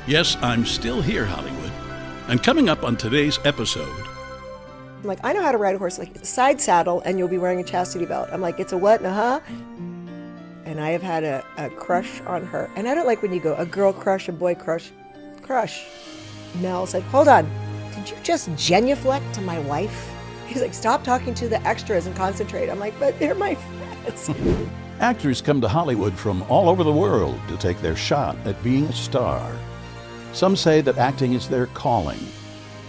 Yes, I'm still here, Hollywood. And coming up on today's episode... I'm like, I know how to ride a horse. Like, it's a side saddle, and you'll be wearing a chastity belt. I'm like, it's a what? And I have had a crush on her. And I don't like when you go, a girl crush, a boy crush. Mel's like, hold on. Did you just genuflect to my wife? He's like, stop talking to the extras and concentrate. I'm like, but they're my friends. Actors come to Hollywood from all over the world to take their shot at being a star. Some say that acting is their calling.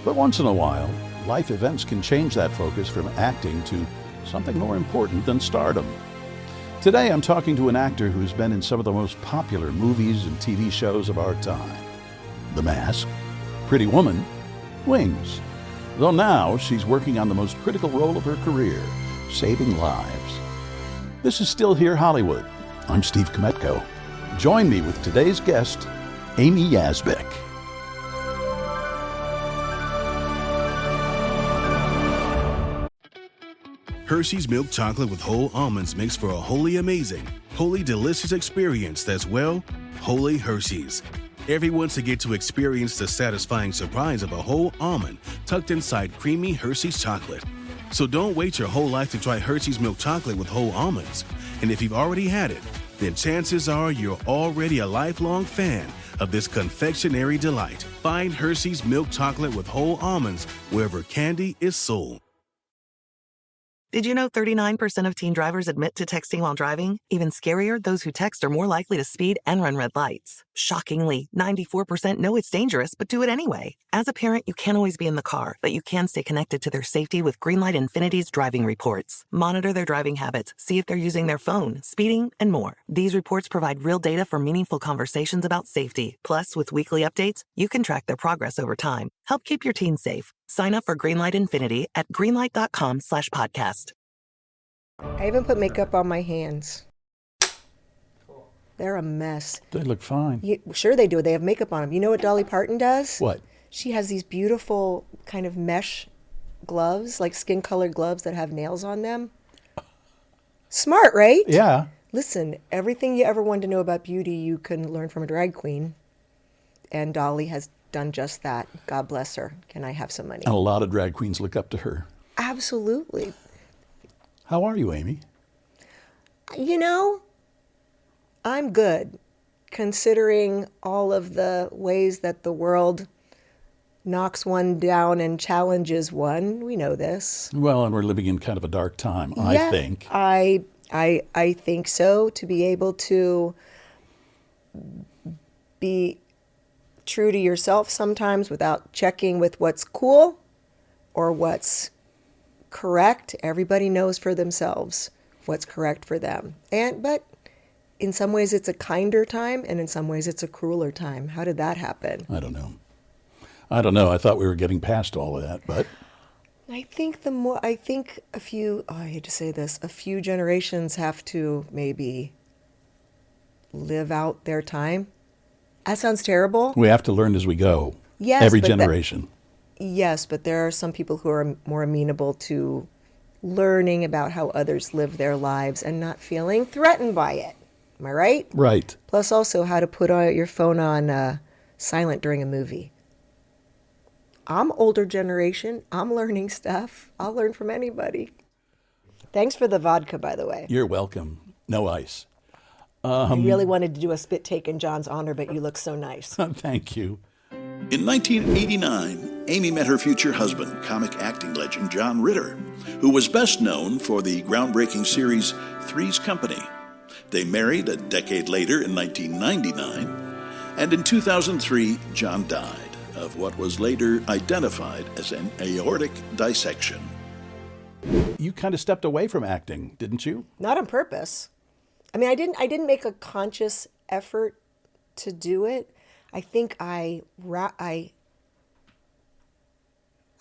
But once in a while, life events can change that focus from acting to something more important than stardom. Today I'm talking to an actor who's been in some of the most popular movies and TV shows of our time. The Mask, Pretty Woman, Wings. Though now she's working on the most critical role of her career, saving lives. This is Still Here Hollywood. I'm Steve Kmetko. Join me with today's guest, Amy Yasbeck. Hershey's milk chocolate with whole almonds makes for a wholly amazing, wholly delicious experience that's, well, wholly Hershey's. Everyone should get to experience the satisfying surprise of a whole almond tucked inside creamy Hershey's chocolate. So don't wait your whole life to try Hershey's milk chocolate with whole almonds. And if you've already had it, then chances are you're already a lifelong fan of this confectionery delight. Find Hershey's milk chocolate with whole almonds wherever candy is sold. Did you know 39% of teen drivers admit to texting while driving? Even scarier, those who text are more likely to speed and run red lights. Shockingly, 94% know it's dangerous but do it anyway. As a parent, you can't always be in the car, but you can stay connected to their safety with Greenlight Infinity's driving reports. Monitor their driving habits, see if they're using their phone, speeding, and more. These reports provide real data for meaningful conversations about safety. Plus, with weekly updates, you can track their progress over time. Help keep your teens safe. Sign up for Greenlight Infinity at greenlight.com/podcast. I even put makeup on my hands. They're a mess. They look fine. Sure they do. They have makeup on them. You know what Dolly Parton does? What? She has these beautiful kind of mesh gloves, like skin-colored gloves that have nails on them. Smart, right? Yeah. Listen, everything you ever wanted to know about beauty, you can learn from a drag queen. And Dolly has done just that. God bless her. Can I have some money? And a lot of drag queens look up to her. Absolutely. How are you, Amy? You know, I'm good, considering all of the ways that the world knocks one down and challenges one. We know this. Well, and we're living in kind of a dark time, I think. I think so. To be able to be true to yourself sometimes without checking with what's cool or what's correct. Everybody knows for themselves what's correct for them. But in some ways it's a kinder time, and in some ways it's a crueler time. How did that happen? I don't know. I thought we were getting past all of that, but I think a few, I hate to say this, a few generations have to maybe live out their time. That sounds terrible. we have to learn as we go. Yes, Every but generation. Yes, but there are some people who are more amenable to learning about how others live their lives and not feeling threatened by it. Am I right? Right. Plus also how to put your phone on silent during a movie. I'm older generation. I'm learning stuff. I'll learn from anybody. Thanks for the vodka, by the way. You're welcome. No ice. I really wanted to do a spit take in John's honor, but you look so nice. Thank you. In 1989, Amy met her future husband, comic acting legend John Ritter, who was best known for the groundbreaking series Three's Company. They married a decade later in 1999, and in 2003, John died of what was later identified as an aortic dissection. You kind of stepped away from acting, didn't you? Not on purpose. I mean, I didn't make a conscious effort to do it. I think I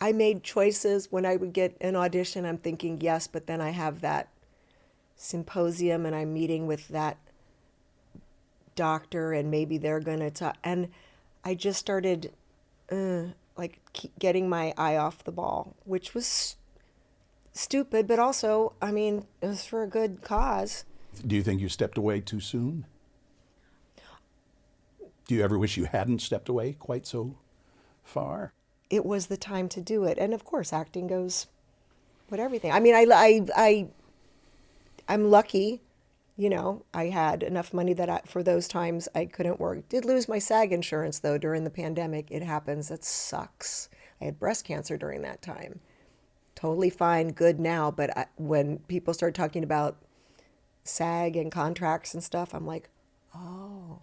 made choices when I would get an audition. I'm thinking yes, but then I have that symposium and I'm meeting with that doctor and maybe they're going to talk. And I just started getting my eye off the ball, which was stupid, but also, I mean, it was for a good cause. Do you think you stepped away too soon? Do you ever wish you hadn't stepped away quite so far? It was the time to do it. And of course, acting goes with everything. I mean, I'm lucky, you know, I had enough money that for those times I couldn't work. Did lose my SAG insurance though during the pandemic. It happens. It sucks. I had breast cancer during that time. Totally fine, good now. But when people start talking about SAG and contracts and stuff, I'm like, oh,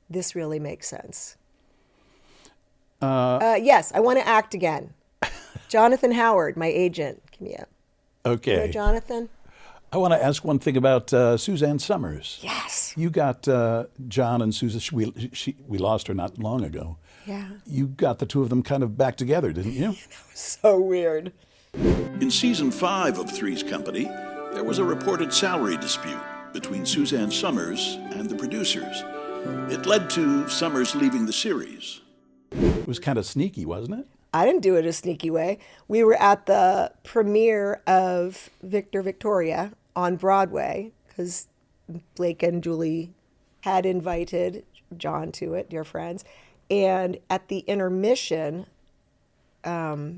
this really makes sense. Yes, I want to act again. Jonathan Howard, my agent. Okay. You know Jonathan? I want to ask one thing about Suzanne Summers. Yes. You got John and Susan. We lost her not long ago. Yeah. You got the two of them kind of back together, didn't you? So weird. In season 5 of Three's Company, there was a reported salary dispute between Suzanne Summers and the producers. It led to Summers leaving the series. It was kind of sneaky, wasn't it? I didn't do it a sneaky way. We were at the premiere of Victor Victoria on Broadway because Blake and Julie had invited John to it, dear friends. And at the intermission, I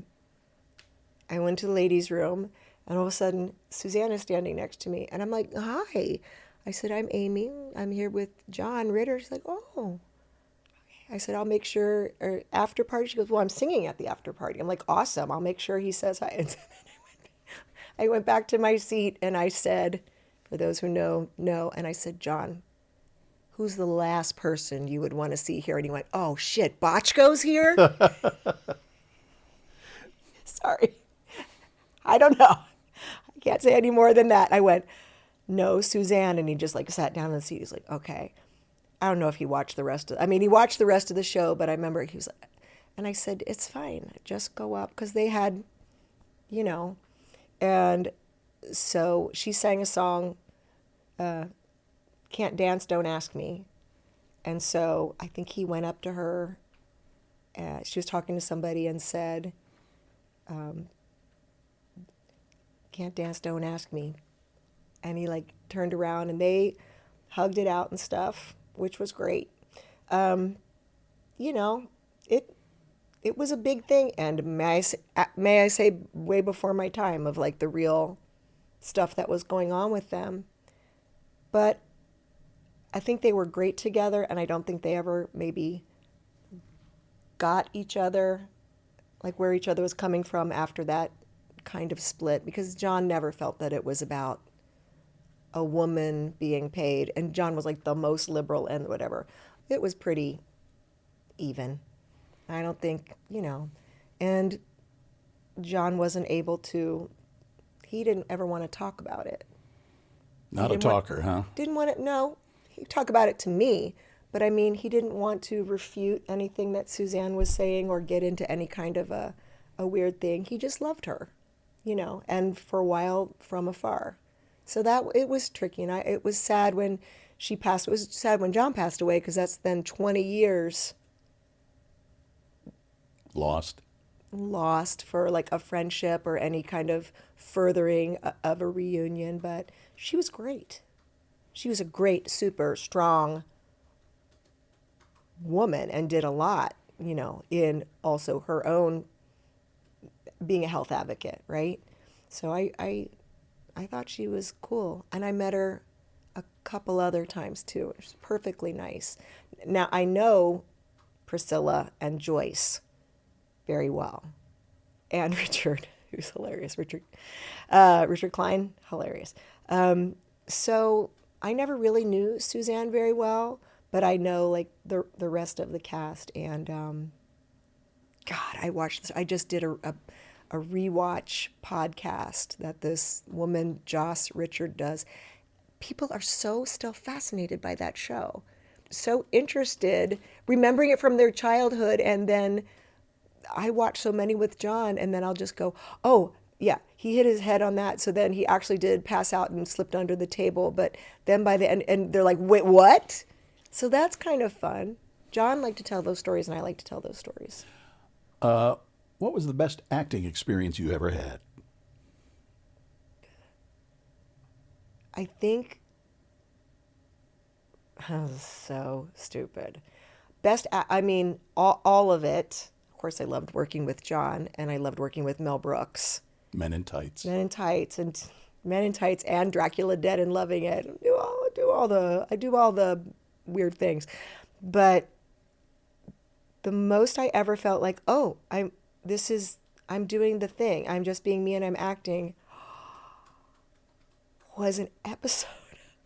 went to the ladies' room, and all of a sudden, Suzanne is standing next to me. And I'm like, hi. I said, I'm Amy. I'm here with John Ritter. She's like, oh. I said, I'll make sure, or after party. She goes, well, I'm singing at the after party. I'm like, awesome. I'll make sure he says hi. And so then I went back to my seat, and I said, for those who know, and I said, John, who's the last person you would want to see here? And he went, oh, shit, Botchko's here? Sorry. I don't know. I can't say any more than that. I went, no, Suzanne. And he just like sat down in the seat. He's like, okay. I don't know if he watched the rest of, he watched the rest of the show, but I remember he was like, and I said, it's fine. Just go up. Because they had, you know, and so she sang a song, Can't Dance, Don't Ask Me. And so I think he went up to her. She was talking to somebody and said, Can't Dance, Don't Ask Me. And he like turned around and they hugged it out and stuff, which was great. You know, it was a big thing. And may I say way before my time of like the real stuff that was going on with them. But I think they were great together, and I don't think they ever maybe got each other, like where each other was coming from after that kind of split, because John never felt that it was about a woman being paid, and John was like the most liberal and whatever. It was pretty even. I don't think, you know, and John wasn't able to, he didn't ever want to talk about it. Not a talker, huh? Didn't want to, no. He'd talk about it to me, but I mean, he didn't want to refute anything that Suzanne was saying or get into any kind of a weird thing. He just loved her, you know, and for a while from afar. So that, it was tricky, and it was sad when she passed. It was sad when John passed away, because that's then 20 years Lost for like a friendship or any kind of furthering of a reunion. But she was great. She was a great, super strong woman and did a lot, you know, in also her own being a health advocate, right? So I thought she was cool. And I met her a couple other times too. It was perfectly nice. Now I know Priscilla and Joyce very well. And Richard, who's hilarious. Richard Klein, hilarious. So I never really knew Suzanne very well, but I know like the rest of the cast. And God, I watched this. I just did a rewatch podcast that this woman, Joss Richard, does. People are so still fascinated by that show. So interested, remembering it from their childhood. And then I watch so many with John, and then I'll just go, oh, yeah, he hit his head on that. So then he actually did pass out and slipped under the table. But then by the end, and they're like, wait, what? So that's kind of fun. John liked to tell those stories, and I like to tell those stories. What was the best acting experience you ever had? I think So stupid. I mean, all of it. Of course, I loved working with John, and I loved working with Mel Brooks. Men in Tights. Men in Tights and Dracula Dead and Loving It. I do all the weird things. But the most I ever felt like, oh, I'm doing the thing. I'm just being me and I'm acting, was an episode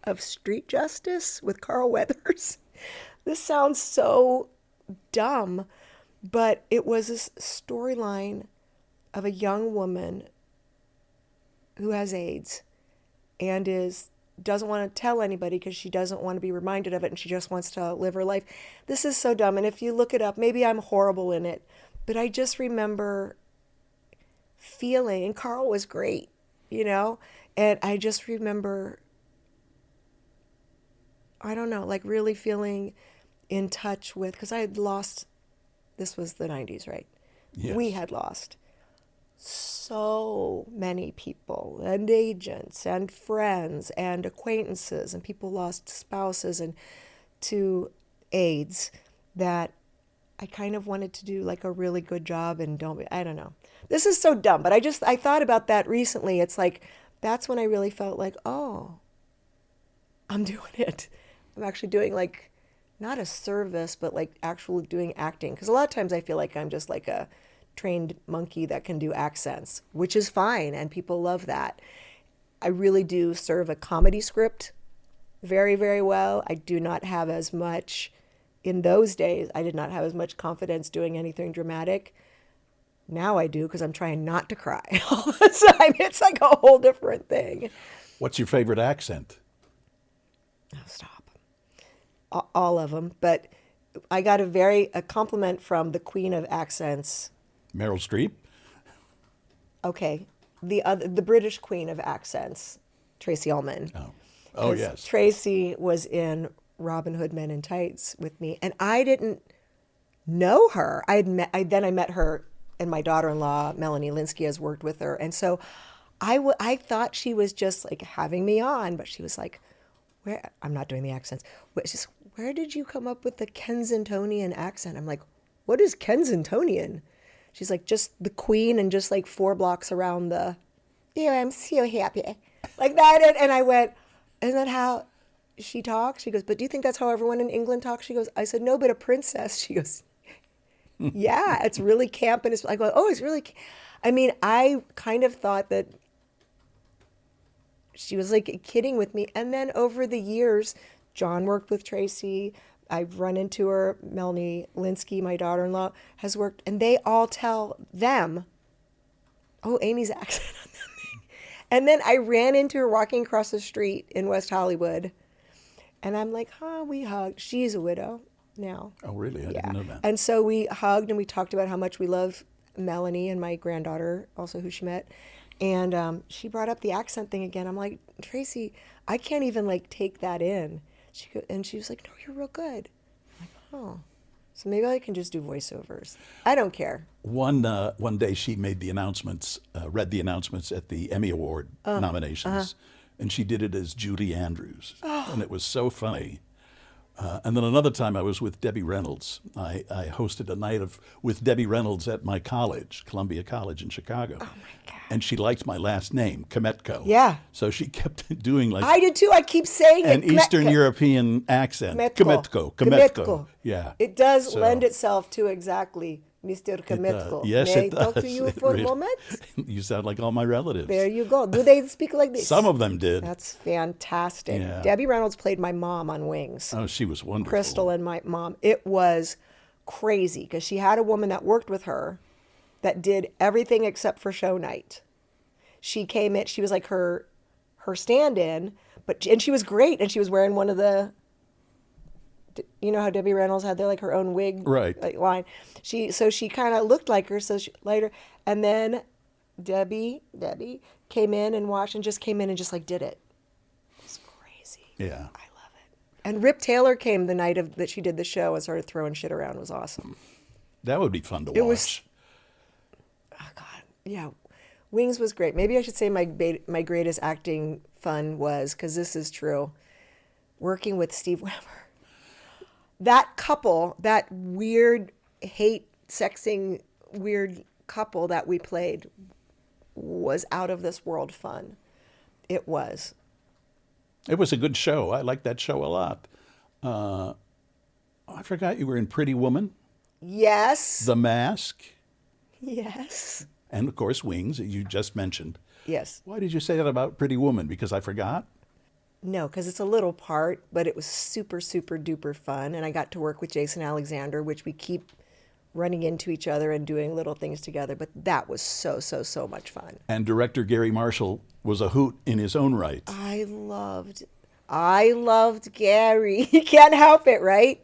of Street Justice with Carl Weathers. This sounds so dumb, but it was a storyline of a young woman who has AIDS and doesn't want to tell anybody because she doesn't want to be reminded of it and she just wants to live her life. This is so dumb. And if you look it up, maybe I'm horrible in it, but I just remember feeling, and Carl was great, and I just remember, I don't know, like really feeling in touch with, because I had lost, this was the 90s, right? Yes. We had lost so many people and agents and friends and acquaintances, and people lost spouses and to AIDS, that I kind of wanted to do like a really good job and I don't know. This is so dumb, but I thought about that recently. It's like, that's when I really felt like, oh, I'm doing it. I'm actually doing like, not a service, but like actually doing acting. Because a lot of times I feel like I'm just like a trained monkey that can do accents, which is fine, and people love that. I really do serve a comedy script very, very well. I do not have as much, in those days, I did not have as much confidence doing anything dramatic. Now I do, because I'm trying not to cry all the time. It's like a whole different thing. What's your favorite accent? Oh, stop. All of them. But I got a compliment from the queen of accents. Meryl Streep? Okay. The British queen of accents, Tracy Ullman. Oh, yes. Tracy was in Robin Hood Men in Tights with me, and I didn't know her. I met her, and my daughter-in-law, Melanie Linsky, has worked with her. And so I thought she was just like having me on, but she was like, I'm not doing the accents. Where did you come up with the Kensingtonian accent? I'm like, what is Kensingtonian? She's like, just the queen and just like 4 blocks around the, I'm so happy. Like that. And I went, isn't that how she talks? She goes, but do you think that's how everyone in England talks? She goes, I said, no, but a princess. She goes, yeah, it's really camp. And I go, oh, it's really, I mean, I kind of thought that she was like kidding with me. And then over the years, John worked with Tracy. I've run into her. Melanie Linsky, my daughter-in-law, has worked. And they all tell them, oh, Amy's accent on that thing. And then I ran into her walking across the street in West Hollywood. And I'm like, we hugged. She's a widow now. Oh, really? I didn't know that. And so we hugged and we talked about how much we love Melanie and my granddaughter, also who she met. And she brought up the accent thing again. I'm like, Tracy, I can't even like take that in. And she was like, no, you're real good. I'm like, oh, so maybe I can just do voiceovers. I don't care. One day she made the announcements, read the announcements at the Emmy Award nominations, and she did it as Judy Andrews, and it was so funny. And then another time I was with Debbie Reynolds. I hosted a night with Debbie Reynolds at my college, Columbia College in Chicago. Oh my God. And she liked my last name, Kmetko. Yeah. So she kept doing like... I did too. I keep saying an it. Eastern European accent. Kmetko. Yeah. It does lend itself to exactly Mr. Kmetko. Yes, May it does. I talk to you for a moment? You sound like all my relatives. There you go. Do they speak like this? Some of them did. That's fantastic. Yeah. Debbie Reynolds played my mom on Wings. Oh, she was wonderful. Crystal and my mom. It was crazy because she had a woman that worked with her that did everything except for show night. She came in, she was like her stand-in, and she was great, and she was wearing one of the, you know how Debbie Reynolds had her own wig line. She kind of looked like her. So later, and then Debbie came in and watched and just came in and just like did it. It was crazy. Yeah, I love it. And Rip Taylor came the night that she did the show and started throwing shit around. It was awesome. That would be fun to watch. It was. Oh God, yeah. Wings was great. Maybe I should say my greatest acting fun was, because this is true, working with Steve Weber. that couple, that weird hate sexing weird couple that we played was out of this world fun. It was. It was a good show. I liked that show a lot. I forgot you were in Pretty Woman, Yes. The Mask, Yes. and of course Wings, that you just mentioned. Yes. Why did you say that about Pretty Woman? Because I forgot? No, because it's a little part, but it was super, super duper fun. And I got to work with Jason Alexander, which we keep running into each other and doing little things together. But that was so, so, so much fun. And director Gary Marshall was a hoot in his own right. I loved Gary. You can't help it, right?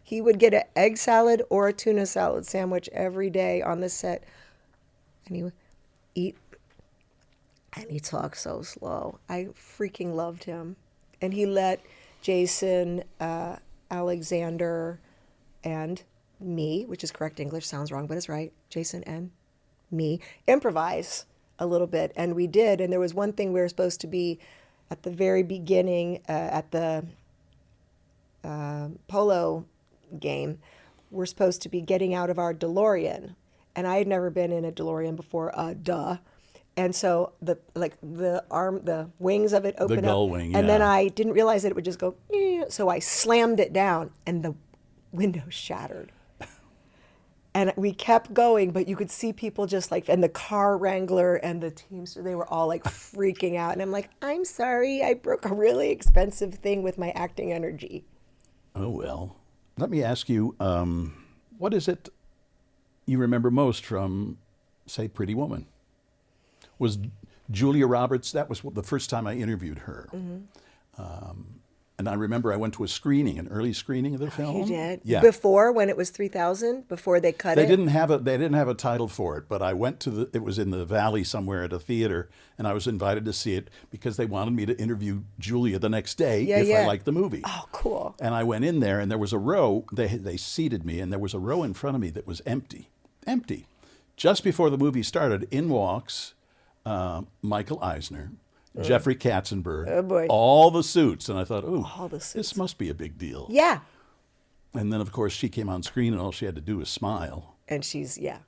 He would get an egg salad or a tuna salad sandwich every day on the set. And he would eat, and he talked so slow. I freaking loved him. And he let Jason, Alexander, and me, which is correct English, sounds wrong, but it's right, Jason and me, improvise a little bit. And we did. And there was one thing we were supposed to be at the very beginning, at the polo game, we're supposed to be getting out of our DeLorean. And I had never been in a DeLorean before, duh. And so the wings of it opened up. The gull wing, and then yeah. I didn't realize that it would just go, so I slammed it down and the window shattered. And we kept going, but you could see people just like, and the car wrangler and the teamster, they were all like freaking out. And I'm like, I'm sorry, I broke a really expensive thing with my acting energy. Oh, well. Let me ask you, what is it you remember most from, say, Pretty Woman? Was Julia Roberts, that was the first time I interviewed her. Mm-hmm. And I remember I went to an early screening of the film. You did? Yeah. Before, when it was 3,000, before they cut They it? didn't have a title for it, but I went to it was in the Valley somewhere at a theater, and I was invited to see it because they wanted me to interview Julia the next day I liked the movie. Oh, cool. And I went in there, and there was a row, they seated me, and there was a row in front of me that was empty. Just before the movie started, in walks Michael Eisner, Jeffrey Katzenberg, Oh, boy. all the suits. And I thought, All the suits. this must be a big deal. Yeah. And then, of course, she came on screen, and all she had to do was smile. And she's, Yeah,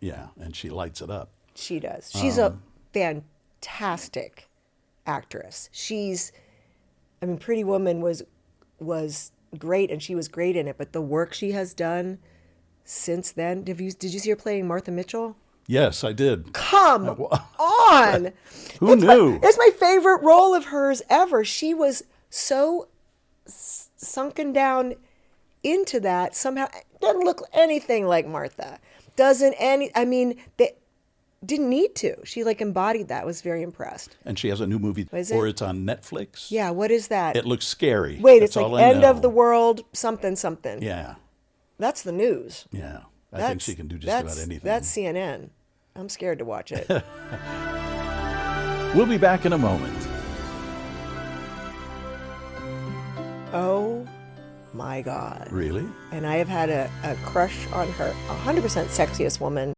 and she lights it up. she does. She's a fantastic actress. Pretty Woman was great, and she was great in it, but the work she has done since then, did you see her playing Martha Mitchell? Yes, I did. Come on. Who knew? It's my favorite role of hers ever. She was so sunken down into that somehow. Doesn't look anything like Martha. They didn't need to. She embodied that. I was very impressed. And she has a new movie, Is or it? it's on Netflix. Yeah, what is that? It looks scary. Wait, That's it's like all I end know. of the world, something. Yeah, That's the news. yeah. I think she can do just about anything. That's CNN. I'm scared to watch it. We'll be back in a moment. Oh my God. Really? And I have had a crush on her, 100% sexiest woman.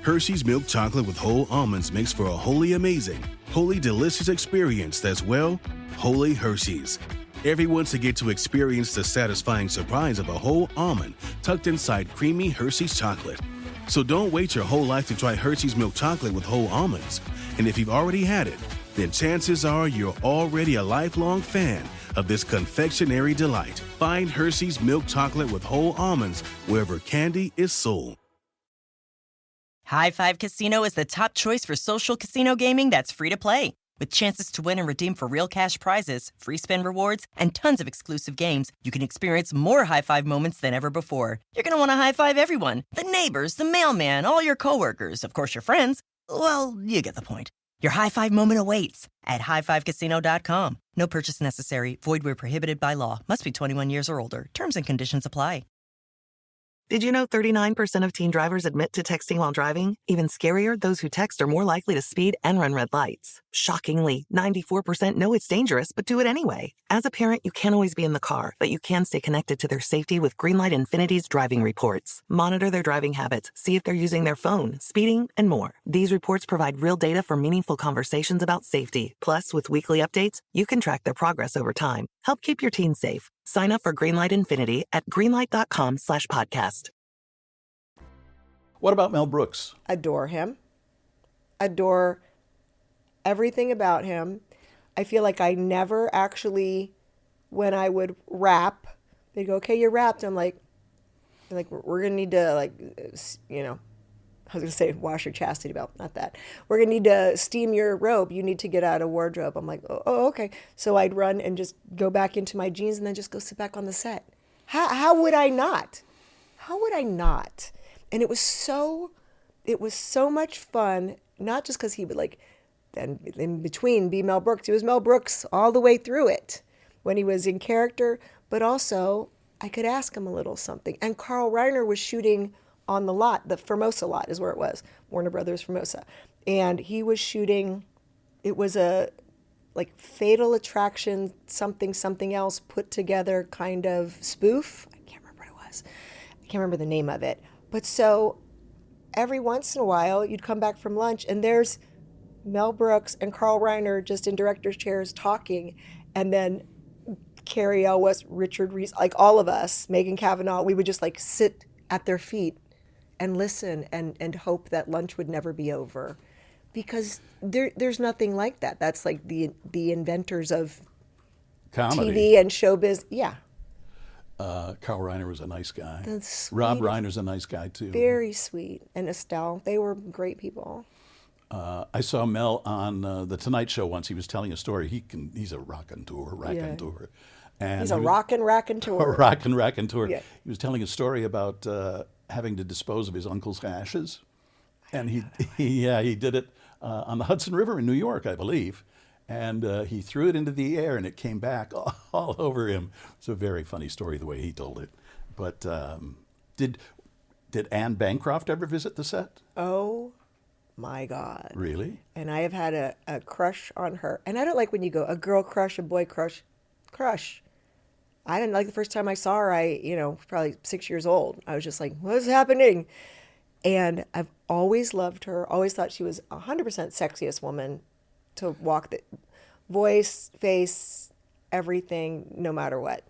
Hershey's milk chocolate with whole almonds makes for a wholly amazing, wholly delicious experience that's, well, wholly Hershey's. Everyone's to get to experience the satisfying surprise of a whole almond tucked inside creamy Hershey's chocolate. So don't wait your whole life to try Hershey's milk chocolate with whole almonds. And if you've already had it, then chances are you're already a lifelong fan of this confectionery delight. Find Hershey's milk chocolate with whole almonds wherever candy is sold. High Five Casino is the top choice for social casino gaming that's free to play. With chances to win and redeem for real cash prizes, free spin rewards, and tons of exclusive games, you can experience more high five moments than ever before. You're going to want to high five everyone. The neighbors, the mailman, all your coworkers, of course your friends. Well, you get the point. Your high five moment awaits at highfivecasino.com. No purchase necessary. Void where prohibited by law. Must be 21 years or older. Terms and conditions apply. Did you know 39% of teen drivers admit to texting while driving? Even scarier, those who text are more likely to speed and run red lights. Shockingly, 94% know it's dangerous but do it anyway. As a parent, you can't always be in the car, but you can stay connected to their safety with Greenlight Infinity's driving reports. Monitor their driving habits, see if they're using their phone, speeding, and more. These reports provide real data for meaningful conversations about safety. Plus, with weekly updates, you can track their progress over time. Help keep your teens safe. Sign up for Greenlight Infinity at greenlight.com/podcast. What about Mel Brooks? Adore him. Adore everything about him. I feel like I never actually, when I would rap, they'd go, okay, you're rapped. I'm like, we're going to need to, like, you know, I was going to say wash your chastity belt, not that. We're going to need to steam your robe. You need to get out of wardrobe. I'm like, oh, okay. So I'd run and just go back into my jeans and then just go sit back on the set. How would I not? How would I not? And it was so much fun, not just because he would, like, then in between be Mel Brooks. It was Mel Brooks all the way through it when he was in character, but also I could ask him a little something. And Carl Reiner was shooting on the lot, the Formosa lot is where it was, Warner Brothers Formosa. And he was shooting, it was a like Fatal Attraction, something else put together kind of spoof. I can't remember what it was. I can't remember the name of it. But so every once in a while you'd come back from lunch and there's Mel Brooks and Carl Reiner just in director's chairs talking, and then Carrie Elwes, Richard Reese, like all of us, Megan Cavanaugh, we would just like sit at their feet and listen and hope that lunch would never be over, because there's nothing like that. That's like the inventors of Comedy. TV and showbiz. Yeah. Carl Reiner was a nice guy. That's Rob sweet. Reiner's a nice guy too. Very sweet. And Estelle, they were great people. I saw Mel on the Tonight Show once. He was telling a story. He's a raconteur. And He's a rockin' raconteur. Raconteur. Yeah. He was telling a story about having to dispose of his uncle's ashes, and he did it on the Hudson River in New York, I believe, and he threw it into the air and it came back all over him. It's a very funny story the way he told it. But did Anne Bancroft ever visit the set? Oh my God. Really? And I have had a crush on her. And I don't like when you go, a girl crush, a boy crush. I didn't like the first time I saw her, probably 6 years old. I was just like, what's happening? And I've always loved her, always thought she was 100% sexiest woman to walk the voice, face, everything, no matter what.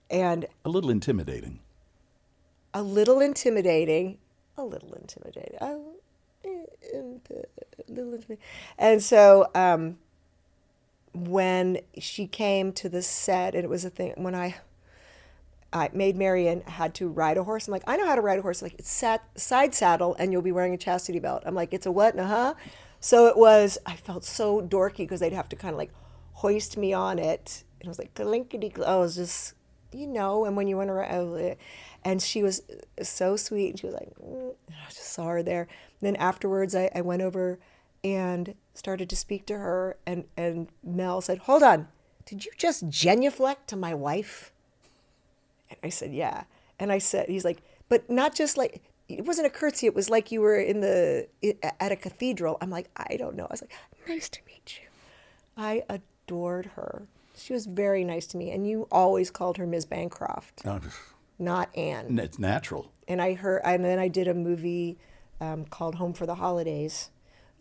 And a little intimidating. And so when she came to the set, and it was a thing, when I Maid Marian had to ride a horse. I'm like, I know how to ride a horse. Like, it's side saddle, and you'll be wearing a chastity belt. I'm like, it's a what? So it was, I felt so dorky because they'd have to kind of like hoist me on it. And I was like, clinkety. I was just, and when you went around, and she was so sweet. And she was like, I just saw her there. And then afterwards, I went over and started to speak to her. And Mel said, hold on, did you just genuflect to my wife? And I said, yeah. And I said, he's like, but not just like, it wasn't a curtsy. It was like you were at a cathedral. I'm like, I don't know. I was like, nice to meet you. I adored her. She was very nice to me. And you always called her Ms. Bancroft, not Anne. It's natural. And then I did a movie called Home for the Holidays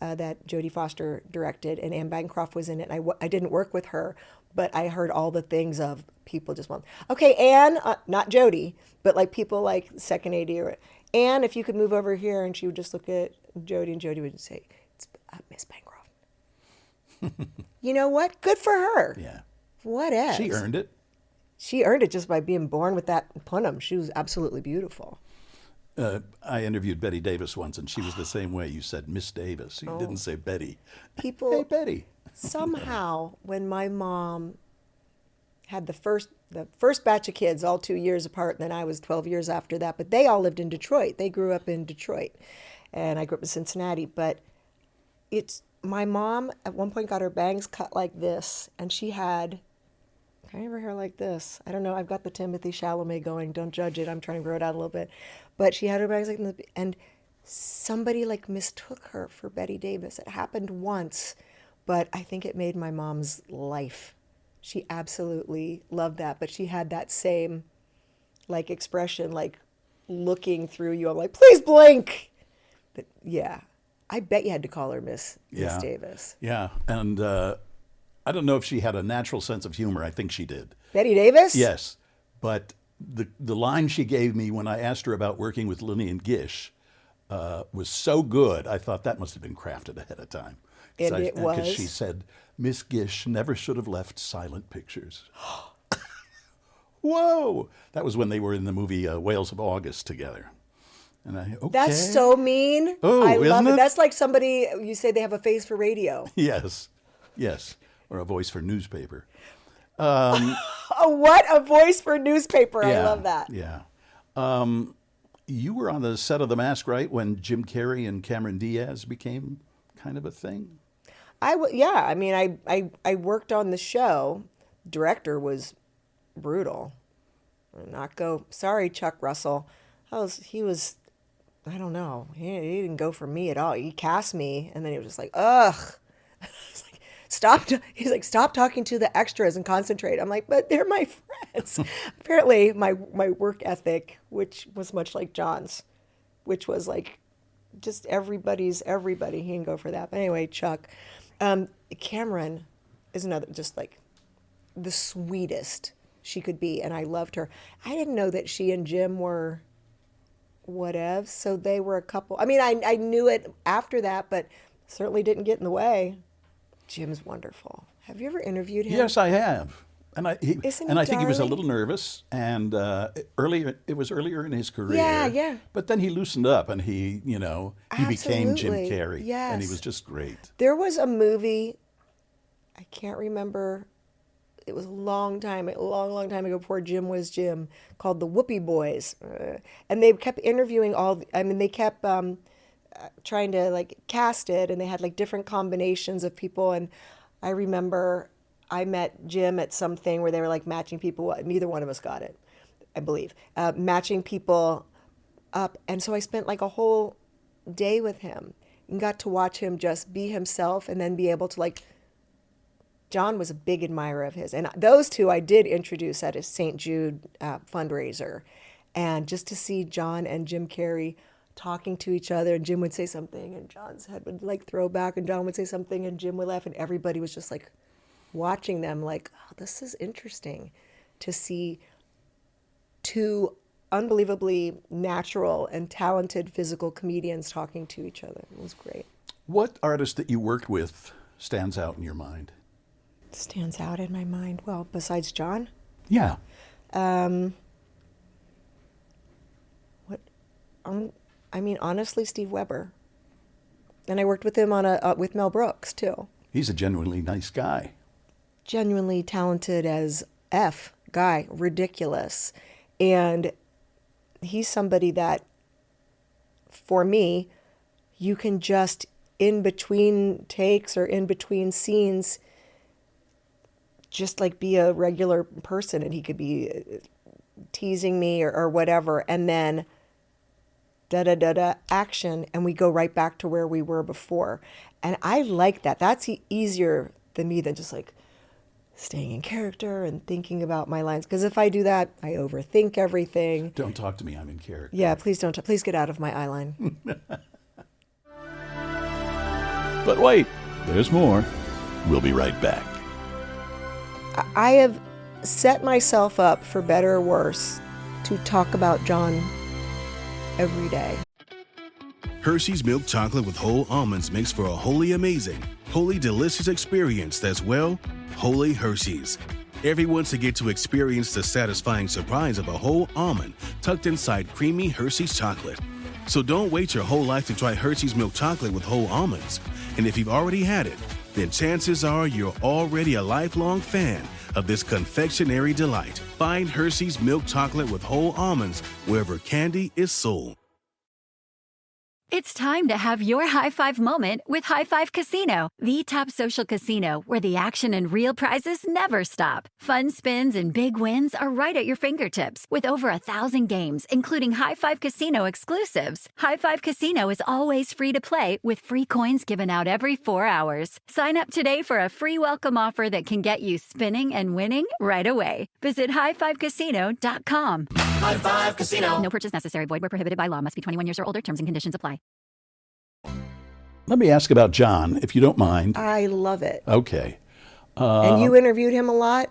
that Jodie Foster directed, and Anne Bancroft was in it. And I didn't work with her, but I heard all the things of people just want, okay, Anne, not Jodie, but like people like second AD or Anne, if you could move over here, and she would just look at Jodie, and Jodie would say, it's Miss Bancroft. You know what? Good for her. Yeah. What else? She earned it. She earned it just by being born with that punum. She was absolutely beautiful. I interviewed Betty Davis once, and she was the same way. You said Miss Davis. You didn't say Betty. People, hey, Betty. Somehow, when my mom had the first batch of kids, all 2 years apart, and then I was 12 years after that, but they all lived in Detroit. They grew up in Detroit, and I grew up in Cincinnati. But my mom at one point got her bangs cut like this, and she had kind of her hair like this. I don't know. I've got the Timothy Chalamet going. Don't judge it. I'm trying to grow it out a little bit. But she had her bangs like this, and somebody like mistook her for Betty Davis. It happened once, but I think it made my mom's life. She absolutely loved that. But she had that same like expression, like looking through you. I'm like, please blink. But yeah, I bet you had to call her Miss Davis. Yeah, and I don't know if she had a natural sense of humor. I think she did. Betty Davis? Yes. But the line she gave me when I asked her about working with Lillian Gish was so good, I thought that must have been crafted ahead of time. And it was? Because she said, Miss Gish never should have left silent pictures. Whoa! That was when they were in the movie Whales of August together. And okay. That's so mean. Oh, I love isn't it? That's like somebody, you say they have a face for radio. Yes. Or a voice for newspaper. What? A voice for newspaper. I love that. Yeah. You were on the set of The Mask, right, when Jim Carrey and Cameron Diaz became kind of a thing? I mean, I worked on the show. Director was brutal. Sorry, Chuck Russell. He was, I don't know. He didn't go for me at all. He cast me, and then he was just like, ugh. He's like, stop talking to the extras and concentrate. I'm like, but they're my friends. Apparently, my work ethic, which was much like John's, which was like just everybody's everybody. He didn't go for that. But anyway, Chuck. Cameron is another, just like the sweetest she could be, and I loved her. I didn't know that she and Jim were whatevs, so they were a couple. I mean, I knew it after that, but certainly didn't get in the way. Jim's wonderful. Have you ever interviewed him? Yes, I have. And I think he was a darling? little nervous, and it was earlier in his career. Yeah. But then he loosened up, and he became Jim Absolutely. Carrey, Yes. and he was just great. There was a movie, I can't remember. It was a long time ago before Jim was Jim, called The Whoopee Boys, and they kept interviewing they kept trying to like cast it, and they had like different combinations of people. And I remember I met Jim at something where they were like matching people. Neither one of us got it, I believe, matching people up. And so I spent like a whole day with him and got to watch him just be himself, and then be able to like, John was a big admirer of his. And those two I did introduce at a St. Jude fundraiser. And just to see John and Jim Carrey talking to each other, and Jim would say something and John's head would like throw back, and John would say something and Jim would laugh, and everybody was just like watching them like, oh, this is interesting to see two unbelievably natural and talented physical comedians talking to each other. It was great. What artist that you worked with stands out in your mind? Stands out in my mind. Well, besides John? Yeah. Honestly, Steve Weber. And I worked with him on with Mel Brooks too. He's a genuinely nice guy. Genuinely talented as F guy, ridiculous. And he's somebody that, for me, you can just in between takes or in between scenes, just like be a regular person, and he could be teasing me or whatever, and then action, and we go right back to where we were before. And I like that. That's easier than me than just like staying in character and thinking about my lines. Because if I do that, I overthink everything. Don't talk to me, I'm in character. Yeah, please don't. Please get out of my eye line. But wait, there's more. We'll be right back. I have set myself up, for better or worse, to talk about John every day. Hershey's milk chocolate with whole almonds makes for a wholly amazing, wholly delicious experience that's, well, wholly Hershey's. Everyone should get to experience the satisfying surprise of a whole almond tucked inside creamy Hershey's chocolate. So don't wait your whole life to try Hershey's milk chocolate with whole almonds. And if you've already had it, then chances are you're already a lifelong fan of this confectionery delight. Find Hershey's milk chocolate with whole almonds wherever candy is sold. It's time to have your high five moment with High Five Casino, the top social casino where the action and real prizes never stop. Fun spins and big wins are right at your fingertips with over 1,000 games, including High Five Casino exclusives. High Five Casino is always free to play with free coins given out every 4 hours. Sign up today for a free welcome offer that can get you spinning and winning right away. Visit highfivecasino.com. High Five Casino. No purchase necessary. Void where prohibited by law. Must be 21 years or older. Terms and conditions apply. Let me ask about John, if you don't mind. I love it. Okay. And you interviewed him a lot?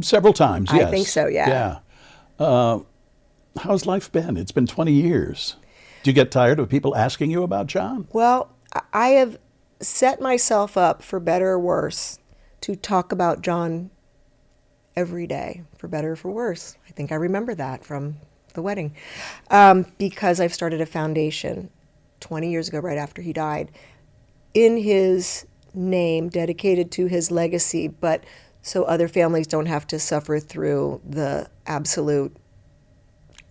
Several times, yes. I think so, yeah. How's life been? It's been 20 years. Do you get tired of people asking you about John? Well, I have set myself up, for better or worse, to talk about John every day, for better or for worse. I think I remember that from the wedding. Because I've started a foundation 20 years ago, right after he died, in his name, dedicated to his legacy, but so other families don't have to suffer through the absolute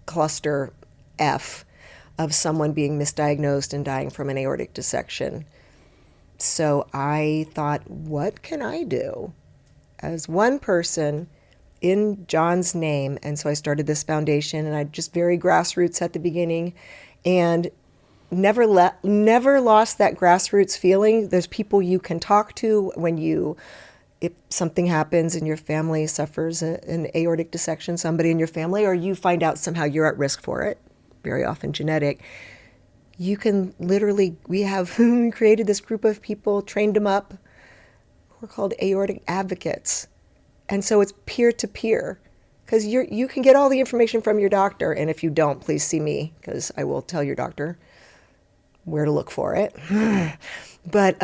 cluster F of someone being misdiagnosed and dying from an aortic dissection. So I thought, what can I do as one person in John's name? And so I started this foundation, and I just very grassroots at the beginning, and never lost that grassroots feeling. There's people you can talk to if something happens and your family suffers an aortic dissection, somebody in your family, or you find out somehow you're at risk for it, very often genetic. You can literally, we created this group of people, trained them up. We're called aortic advocates. And so it's peer-to-peer, because you can get all the information from your doctor. And if you don't, please see me, because I will tell your doctor where to look for it. But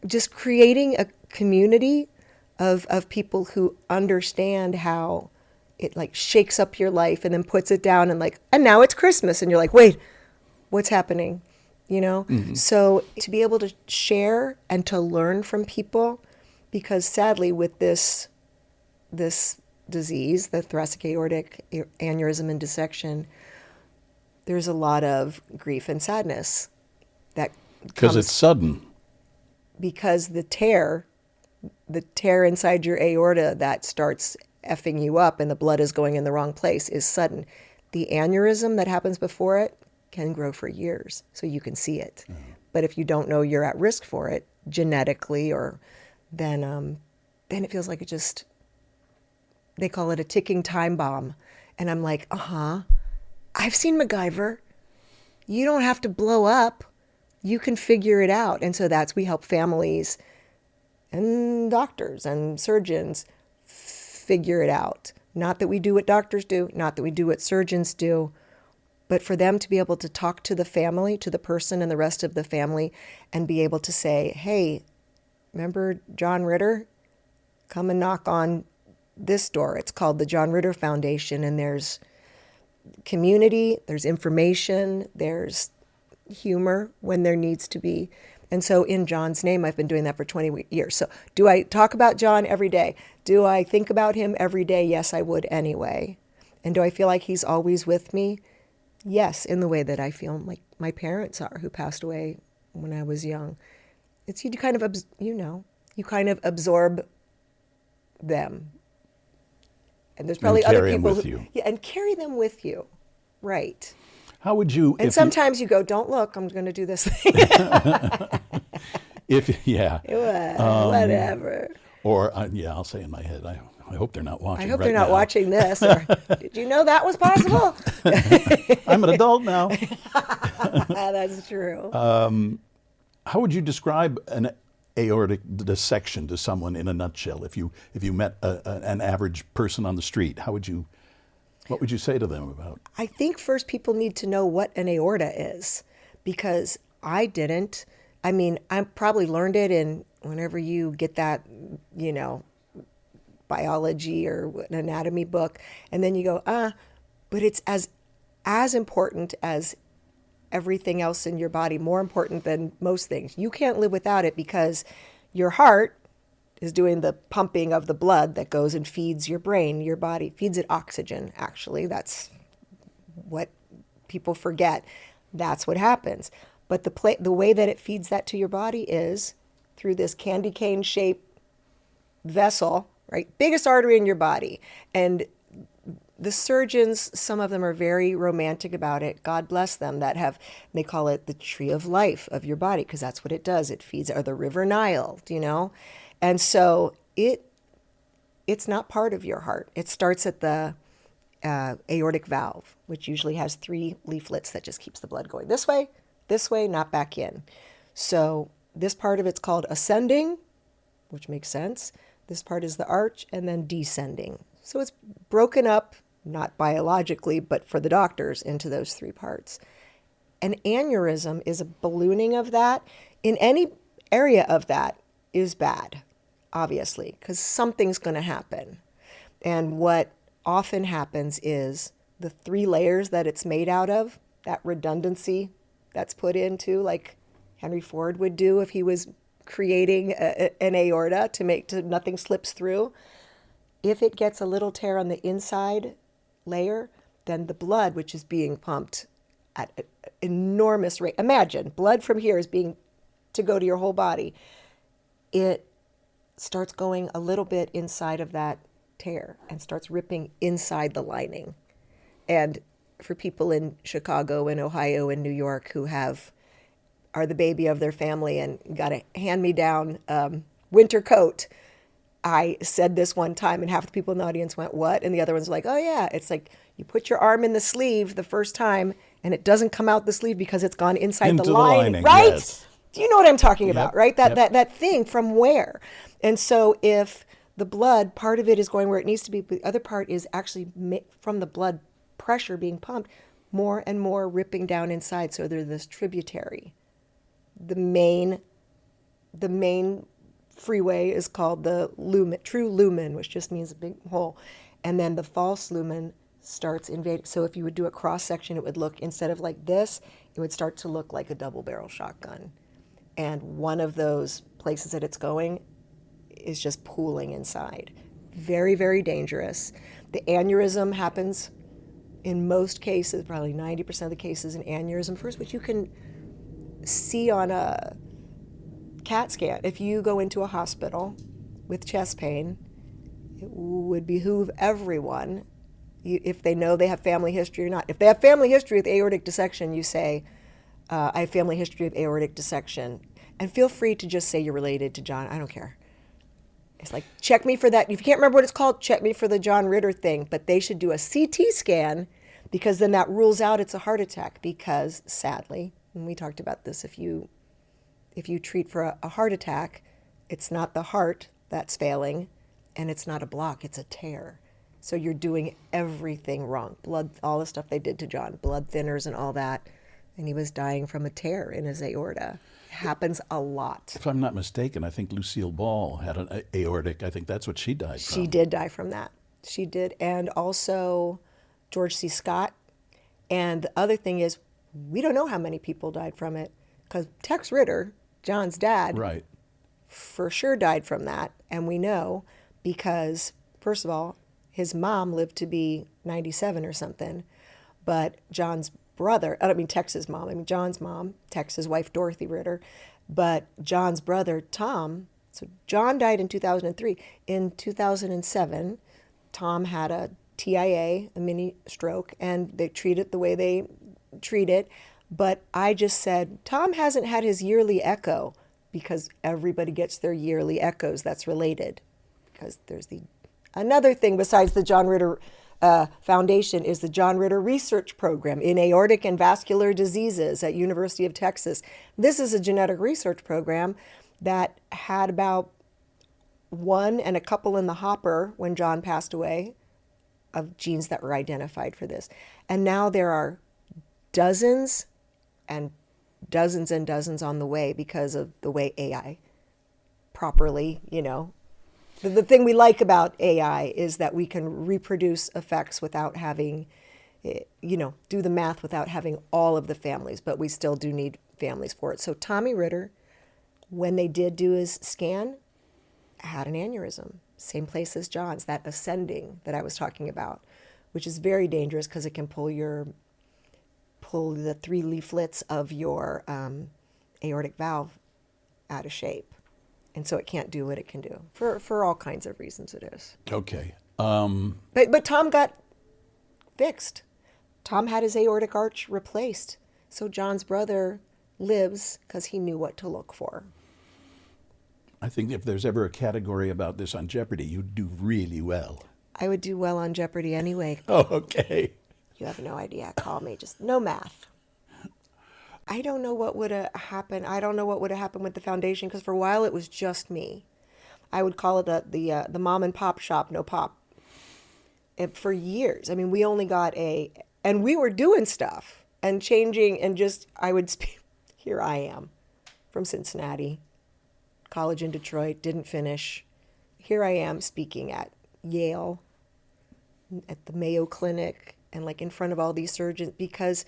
just creating a community of people who understand how it like shakes up your life and then puts it down and now it's Christmas. And you're like, wait, what's happening? Mm-hmm. So to be able to share and to learn from people, because sadly with this disease, the thoracic aortic aneurysm and dissection, there's a lot of grief and sadness that because it's sudden. Because the tear inside your aorta that starts effing you up and the blood is going in the wrong place is sudden. The aneurysm that happens before it can grow for years, so you can see it. Mm-hmm. But if you don't know you're at risk for it genetically, then it feels like they call it a ticking time bomb. And I'm like, I've seen MacGyver. You don't have to blow up. You can figure it out. And so we help families and doctors and surgeons figure it out. Not that we do what doctors do, not that we do what surgeons do, but for them to be able to talk to the family, to the person and the rest of the family, and be able to say, hey, remember John Ritter? Come and knock on this door. It's called the John Ritter Foundation, and there's community, there's information, there's humor when there needs to be. And so in John's name, I've been doing that for 20 years. So do I talk about John every day? Do I think about him every day? Yes, I would anyway. And do I feel like he's always with me? Yes, in the way that I feel like my parents are, who passed away when I was young. It's you kind of absorb them. And there's probably other people and carry them with you. Right. How would you? And sometimes you go, don't look, I'm going to do this thing. Whatever. Or, I'll say in my head, I hope they're not watching. I hope they're not watching this. Or, did you know that was possible? I'm an adult now. That's true. How would you describe an aortic dissection to someone in a nutshell? If you met an average person on the street, what would you say to them about? I think first people need to know what an aorta is, because I didn't. I mean, I probably learned it in whenever you get that, biology or an anatomy book, and then you go, but it's as important as everything else in your body, more important than most things. You can't live without it, because your heart is doing the pumping of the blood that goes and feeds your brain, your body, feeds it oxygen, actually. That's what people forget. That's what happens. But the way that it feeds that to your body is through this candy cane shaped vessel, right? Biggest artery in your body. And the surgeons, some of them are very romantic about it. God bless them, they call it the tree of life of your body, because that's what it does. It feeds, or the river Nile, And so it's not part of your heart. It starts at the aortic valve, which usually has 3 leaflets that just keeps the blood going this way, not back in. So this part of it's called ascending, which makes sense. This part is the arch, and then descending. So it's broken up, not biologically, but for the doctors, into those three parts. An aneurysm is a ballooning of that. In any area of that is bad, obviously, because something's going to happen. And what often happens is the three layers that it's made out of, that redundancy that's put into, like Henry Ford would do if he was creating an aorta to make to nothing slips through. If it gets a little tear on the inside layer, then the blood, which is being pumped at an enormous rate. Imagine blood from here is being to go to your whole body. It starts going a little bit inside of that tear and starts ripping inside the lining. And for people in Chicago and Ohio and New York who are the baby of their family and got a hand-me-down winter coat, I said this one time and half the people in the audience went, "What?" And the other ones were like, "Oh yeah, it's like you put your arm in the sleeve the first time and it doesn't come out the sleeve because it's gone inside Into the lining, right? Yes. Do you know what I'm talking about, right? Yep. That thing from where? And so if the blood, part of it is going where it needs to be, but the other part is actually from the blood pressure being pumped, more and more ripping down inside. So there's this tributary. The main freeway is called the lumen, true lumen, which just means a big hole. And then the false lumen starts invading. So if you would do a cross section, it would look, instead of like this, it would start to look like a double barrel shotgun. And one of those places that it's going is just pooling inside. Very, very dangerous. The aneurysm happens in most cases, probably 90% of the cases, an aneurysm first, which you can see on a CAT scan. If you go into a hospital with chest pain, it would behoove everyone, if they know they have family history or not. If they have family history with aortic dissection, you say, I have family history of aortic dissection. And feel free to just say you're related to John. I don't care. It's like, check me for that. If you can't remember what it's called, check me for the John Ritter thing. But they should do a CT scan, because then that rules out it's a heart attack. Because sadly, and we talked about this, if you treat for a heart attack, it's not the heart that's failing, and it's not a block, it's a tear. So you're doing everything wrong. Blood, all the stuff they did to John, blood thinners and all that, and he was dying from a tear in his aorta. It happens a lot. If I'm not mistaken, I think Lucille Ball had an aortic. I think that's what she died from. She did die from that. She did. And also George C. Scott. And the other thing is, we don't know how many people died from it, because Tex Ritter, John's dad, Right. for sure died from that. And we know because, first of all, his mom lived to be 97 or something. But John's brother, I don't mean Tex's mom, I mean John's mom, Tex's wife, Dorothy Ritter. But John's brother, Tom, so John died in 2003. In 2007, Tom had a TIA, a mini stroke, and they treat it the way they treat it. But I just said, Tom hasn't had his yearly echo, because everybody gets their yearly echoes. That's related. Because there's another thing besides the John Ritter Foundation is the John Ritter Research Program in Aortic and Vascular Diseases at University of Texas. This is a genetic research program that had about one and a couple in the hopper when John passed away of genes that were identified for this. And now there are dozens and dozens and dozens on the way because of the way AI properly, The thing we like about AI is that we can reproduce effects without having, do the math without having all of the families, but we still do need families for it. So Tommy Ritter, when they did do his scan, had an aneurysm. Same place as John's, that ascending that I was talking about, which is very dangerous because it can pull the three leaflets of your aortic valve out of shape. And so it can't do what it can do. For all kinds of reasons it is. Okay. But Tom got fixed. Tom had his aortic arch replaced. So John's brother lives because he knew what to look for. I think if there's ever a category about this on Jeopardy, you'd do really well. I would do well on Jeopardy anyway. Oh, okay. You have no idea. Call me. Just no math. I don't know what would have happened. I don't know what would have happened with the foundation, because for a while it was just me. I would call it the mom and pop shop, no pop. And for years, I mean, we only got and we were doing stuff and changing and just, here I am from Cincinnati, college in Detroit, didn't finish. Here I am speaking at Yale, at the Mayo Clinic, and like in front of all these surgeons, because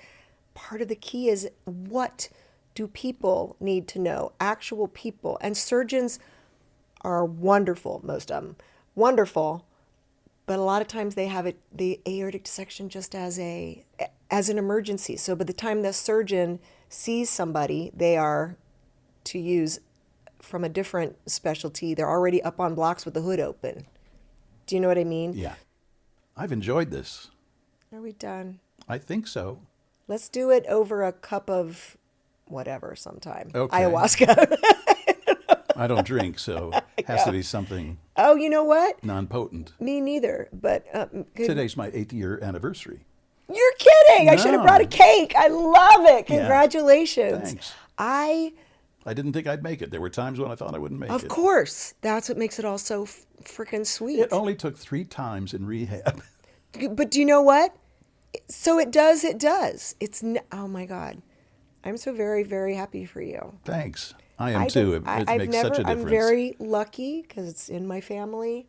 part of the key is, what do people need to know? Actual people. And surgeons are wonderful, most of them, wonderful, but a lot of times they have the aortic dissection just as an emergency. So by the time the surgeon sees somebody, they are, to use from a different specialty, they're already up on blocks with the hood open. Do you know what I mean? Yeah. I've enjoyed this. Are we done? I think so. Let's do it over a cup of whatever sometime. Okay. Ayahuasca. I don't drink, so it has to be something Oh, you know what? non-potent. Me neither. But Today's my 8th-year anniversary. You're kidding. I should have No. brought a cake. I love it. Yeah. Congratulations. Thanks. I I didn't think I'd make it. There were times when I thought I wouldn't make it. Of course. That's what makes it all so freaking sweet. It only took 3 times in rehab. But do you know what? So it does. Oh my God. I'm so very, very happy for you. Thanks. I am too. It makes such a difference. I'm very lucky because it's in my family.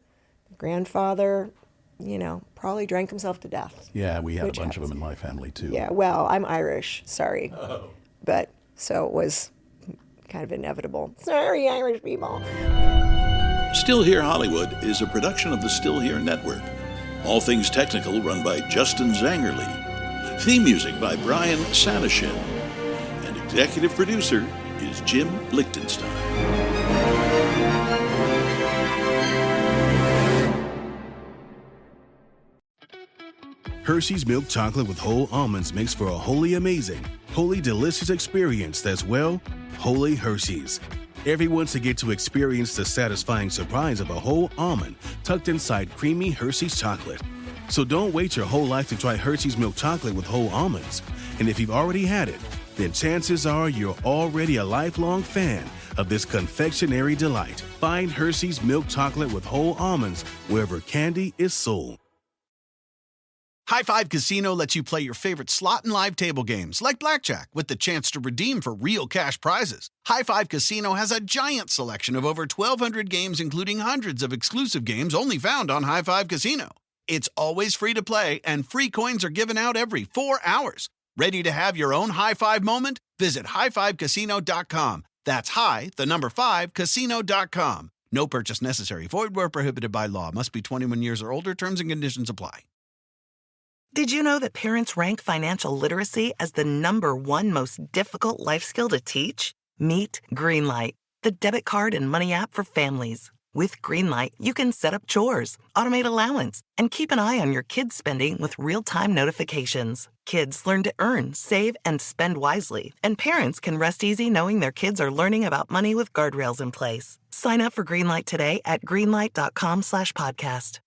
Grandfather, probably drank himself to death. Yeah, we had a bunch of them in my family too. Yeah, well, I'm Irish. Sorry. Oh. But so it was kind of inevitable. Sorry, Irish people. Still Here Hollywood is a production of the Still Here Network. All things technical run by Justin Zangerle. Theme music by Brian Sanishin. And executive producer is Jim Lichtenstein. Hershey's milk chocolate with whole almonds makes for a wholly amazing, wholly delicious experience that's, well, wholly Hershey's. Everyone's to get to experience the satisfying surprise of a whole almond tucked inside creamy Hershey's chocolate. So don't wait your whole life to try Hershey's milk chocolate with whole almonds. And if you've already had it, then chances are you're already a lifelong fan of this confectionery delight. Find Hershey's milk chocolate with whole almonds wherever candy is sold. High Five Casino lets you play your favorite slot and live table games like blackjack with the chance to redeem for real cash prizes. High Five Casino has a giant selection of over 1,200 games, including hundreds of exclusive games only found on High Five Casino. It's always free to play, and free coins are given out every 4 hours. Ready to have your own high five moment? Visit highfivecasino.com. That's casino.com. No purchase necessary. Void where prohibited by law. Must be 21 years or older. Terms and conditions apply. Did you know that parents rank financial literacy as the #1 most difficult life skill to teach? Meet Greenlight, the debit card and money app for families. With Greenlight, you can set up chores, automate allowance, and keep an eye on your kids' spending with real-time notifications. Kids learn to earn, save, and spend wisely, and parents can rest easy knowing their kids are learning about money with guardrails in place. Sign up for Greenlight today at greenlight.com/podcast.